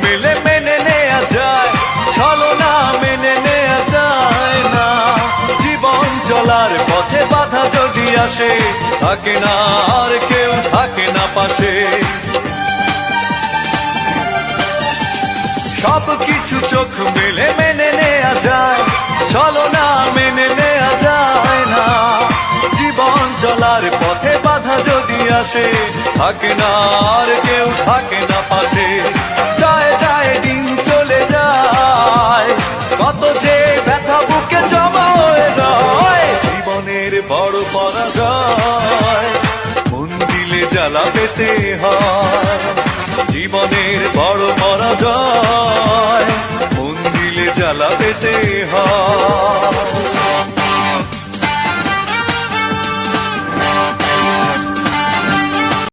মেলে মেনে নেয়া যায়, ছলনা মেনে নেয়া যায় না। জীবন চলার পথে বাধা যদি আসে, থাকে না আর কেউ, থাকে না পাশে। সব কিছু চোখ মেলে মেনে নেয়া যায়, ছলনা মেনে নেয়া যায় না। জীবন চলার পথে বাধা যদি আসে, থাকে না আর কেউ, থাকে না পাশে। যায় যায় দিন চলে যায়, কত যে ব্যথা বুকে জমা হয়ে রয়। জীবনের বড় পরাজয়, মন দিলে জ্বালা পেতে হয়। জীবনের বড় পরাজয়, মন দিলে জ্বালা পেতে হয়।